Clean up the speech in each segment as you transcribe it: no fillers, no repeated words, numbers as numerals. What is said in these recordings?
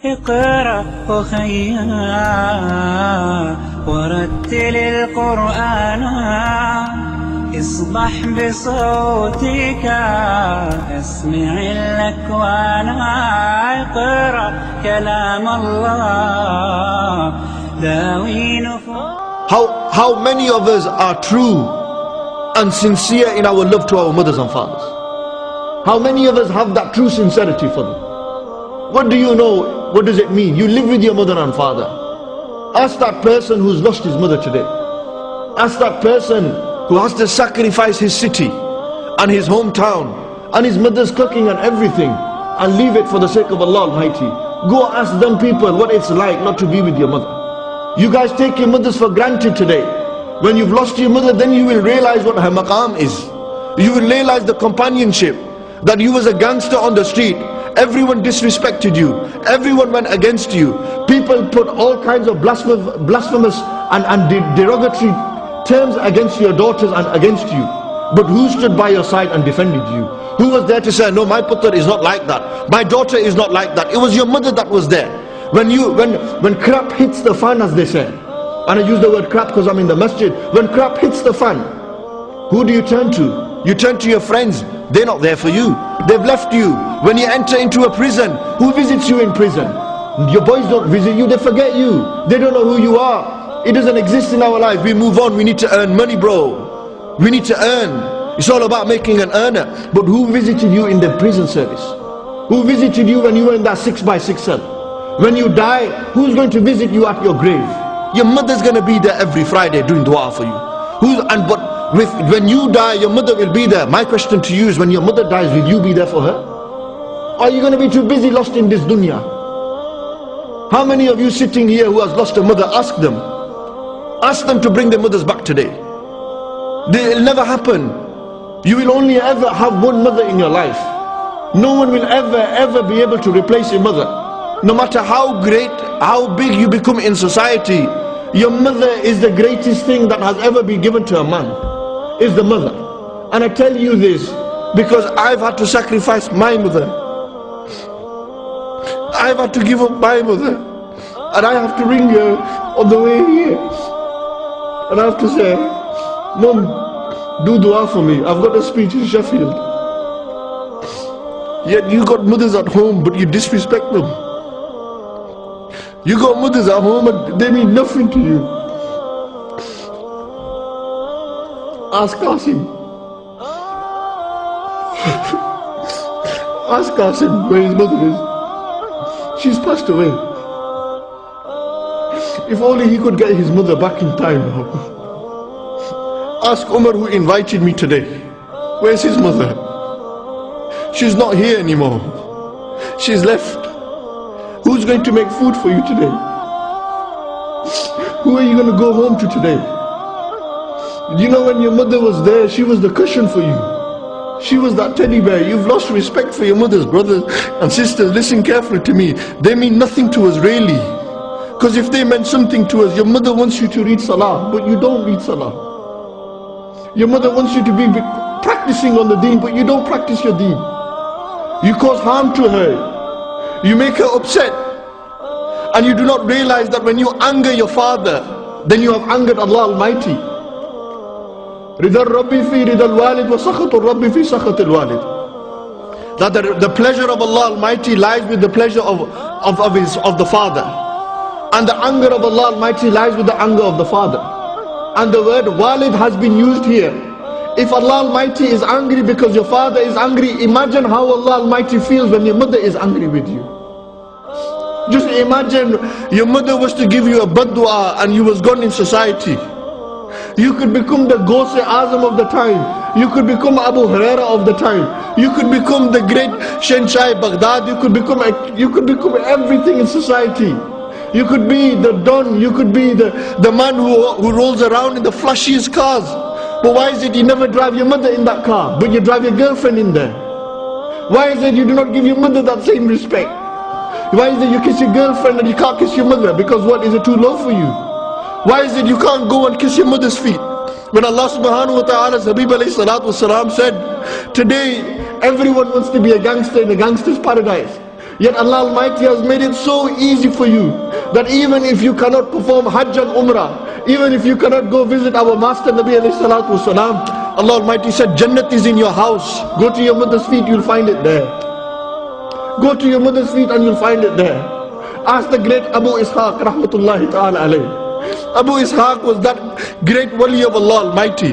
اقرأ أخيا ورتل القرآن اصبح بصوتك اسمع الأكوان اقرأ كلام الله داوي نفوس. How many of us are true and sincere in our love to our mothers and fathers? How many of us have that true sincerity for them? What do you know? What does it mean? You live with your mother and father. Ask that person who's lost his mother today. Ask that person who has to sacrifice his city and his hometown and his mother's cooking and everything and leave it for the sake of Allah Almighty. Go ask them people what it's like not to be with your mother. You guys take your mothers for granted today. When you've lost your mother, then you will realize what her maqam is. You will realize the companionship, that you was a gangster on the street. Everyone disrespected you. Everyone went against you. People put all kinds of blasphemous and derogatory terms against your daughters and against you. But who stood by your side and defended you? Who was there to say, no, my putter is not like that. My daughter is not like that. It was your mother that was there. When crap hits the fan, as they say, and I use the word crap because I'm in the masjid. When crap hits the fan, who do you turn to? You turn to your friends. They're not there for you. They've left you. When you enter into a prison, who visits you in prison? Your boys don't visit you, they forget you. They don't know who you are. It doesn't exist in our life. We move on. We need to earn money, bro. We need to earn. It's all about making an earner. But who visited you in the prison service? Who visited you when you were in that 6x6 cell? When you die, who's going to visit you at your grave? Your mother's going to be there every Friday doing dua for you. When you die, your mother will be there. My question to you is, when your mother dies, will you be there for her? Or are you going to be too busy lost in this dunya? How many of you sitting here who has lost a mother, ask them. Ask them to bring their mothers back today. It will never happen. You will only ever have one mother in your life. No one will ever be able to replace your mother. No matter how great, how big you become in society, your mother is the greatest thing that has ever been given to a man. Is the mother. And I tell you this because I've had to sacrifice my mother. I've had to give up my mother, and I have to ring her on the way here, and I have to say, Mom, do dua for me. I've got a speech in Sheffield. Yet you got mothers at home, but you disrespect them. You got mothers at home and they mean nothing to you. Ask Qasim. Ask Qasim where his mother is. She's passed away. If only he could get his mother back in time now. Ask Umar who invited me today. Where's his mother? She's not here anymore. She's left. Who's going to make food for you today? Who are you going to go home to today? You know, when your mother was there, she was the cushion for you. She was that teddy bear. You've lost respect for your mothers, brothers and sisters. Listen carefully to me. They mean nothing to us really. Because if they meant something to us, your mother wants you to read salah, but you don't read salah. Your mother wants you to be practicing on the deen, but you don't practice your deen. You cause harm to her. You make her upset, and you do not realize that when you anger your father, then you have angered Allah Almighty. Ridal Rabbi fi ridal walid wa sakhatul Rabbi fi sakhatul walid. That the pleasure of Allah Almighty lies with the pleasure of the father, and the anger of Allah Almighty lies with the anger of the father. And the word walid has been used here. If Allah Almighty is angry because your father is angry, imagine how Allah Almighty feels when your mother is angry with you. Just imagine your mother was to give you a bad dua and you was gone in society. You could become the Ghaus Azam of the time. You could become Abu Huraira of the time. You could become the great Shenshai Baghdad. You could become everything in society. You could be the Don. You could be the man who rolls around in the flashiest cars. But why is it you never drive your mother in that car, but you drive your girlfriend in there? Why is it you do not give your mother that same respect? Why is it you kiss your girlfriend and you can't kiss your mother? Because what, is it too low for you? Why is it you can't go and kiss your mother's feet? When Allah subhanahu wa ta'ala's Habib alayhi salatu wasalam said, today everyone wants to be a gangster in a gangster's paradise. Yet Allah Almighty has made it so easy for you that even if you cannot perform Hajj and Umrah, even if you cannot go visit our Master Nabi alayhi salatu wasalam, Allah Almighty said Jannat is in your house. Go to your mother's feet, you'll find it there. Go to your mother's feet and you'll find it there. Ask the great Abu Ishaq rahmatullahi ta'ala alayhi. Abu Ishaq was that great wali of Allah Almighty,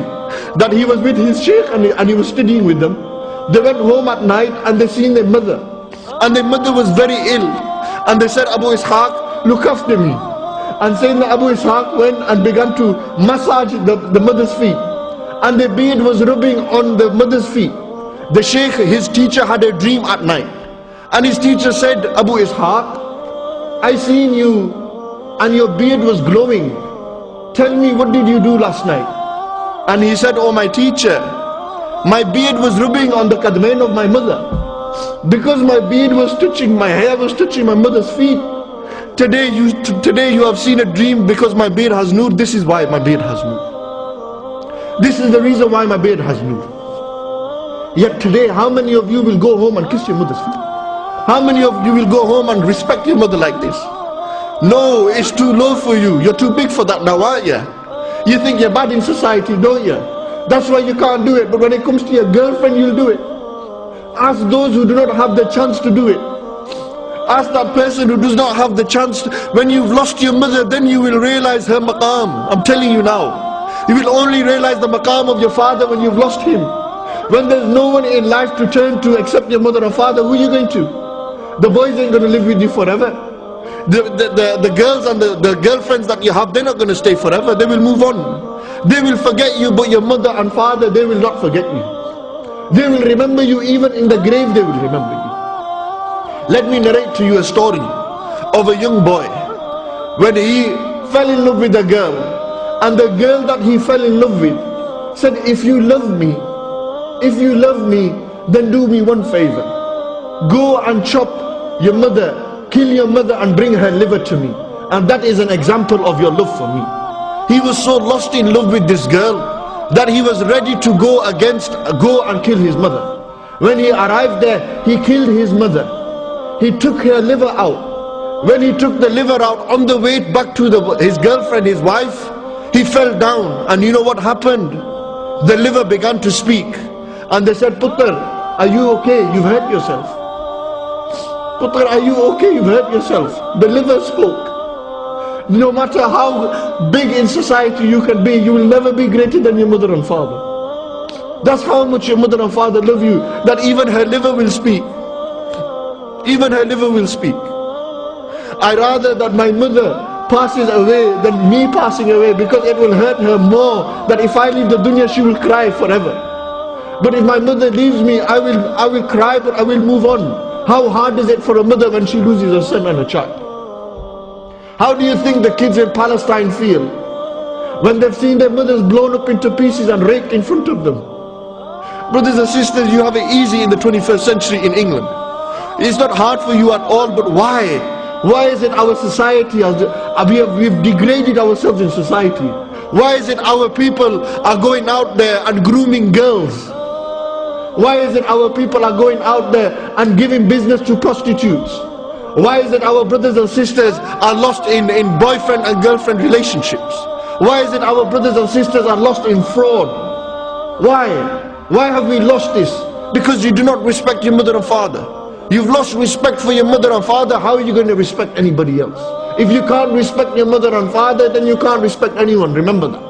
that he was with his sheikh and he was studying with them. They went home at night and they seen their mother. And their mother was very ill. And they said, Abu Ishaq, look after me. And Sayyidina Abu Ishaq went and began to massage the mother's feet. And the beard was rubbing on the mother's feet. The sheikh, his teacher, had a dream at night. And his teacher said, Abu Ishaq, I seen you and your beard was glowing. Tell me, what did you do last night? And he said, oh my teacher, my beard was rubbing on the kadmain of my mother. Because my beard was touching, my hair was touching my mother's feet. Today you have seen a dream because my beard has nur. This is why my beard has nur. This is the reason why my beard has nur. Yet today, how many of you will go home and kiss your mother's feet? How many of you will go home and respect your mother like this? No, it's too low for you. You're too big for that now, aren't you? You think you're bad in society, don't you? That's why you can't do it. But when it comes to your girlfriend, you'll do it. Ask those who do not have the chance to do it. Ask that person who does not have the chance. When you've lost your mother, then you will realize her maqam. I'm telling you now. You will only realize the maqam of your father when you've lost him. When there's no one in life to turn to except your mother and father, who are you going to? The boys ain't going to live with you forever. The girls and the girlfriends that you have, they're not going to stay forever. They will move on. They will forget you, but your mother and father, they will not forget you. They will remember you. Even in the grave they will remember you. Let me narrate to you a story of a young boy when he fell in love with a girl, and the girl that he fell in love with said, if you love me, then do me one favor. Go and chop your mother, kill your mother and bring her liver to me. And that is an example of your love for me. He was so lost in love with this girl that he was ready to go and kill his mother. When he arrived there, he killed his mother. He took her liver out. When he took the liver out, on the way back to his girlfriend, his wife, he fell down. And you know what happened? The liver began to speak. And they said, Putter, are you okay? You've hurt yourself. Putter, are you okay? You've hurt yourself. The liver spoke. No matter how big in society you can be, you will never be greater than your mother and father. That's how much your mother and father love you, that even her liver will speak. Even her liver will speak. I rather that my mother passes away than me passing away, because it will hurt her more that if I leave the dunya she will cry forever. But if my mother leaves me, I will cry, but I will move on. How hard is it for a mother when she loses a son and a child? How do you think the kids in Palestine feel when they've seen their mothers blown up into pieces and raped in front of them? Brothers and sisters, you have it easy in the 21st century in England. It's not hard for you at all, but why? Why is it our society, we've degraded ourselves in society? Why is it our people are going out there and grooming girls? Why is it our people are going out there and giving business to prostitutes? Why is it our brothers and sisters are lost in boyfriend and girlfriend relationships? Why is it our brothers and sisters are lost in fraud? Why? Why have we lost this? Because you do not respect your mother and father. You've lost respect for your mother and father. How are you going to respect anybody else? If you can't respect your mother and father, then you can't respect anyone. Remember that.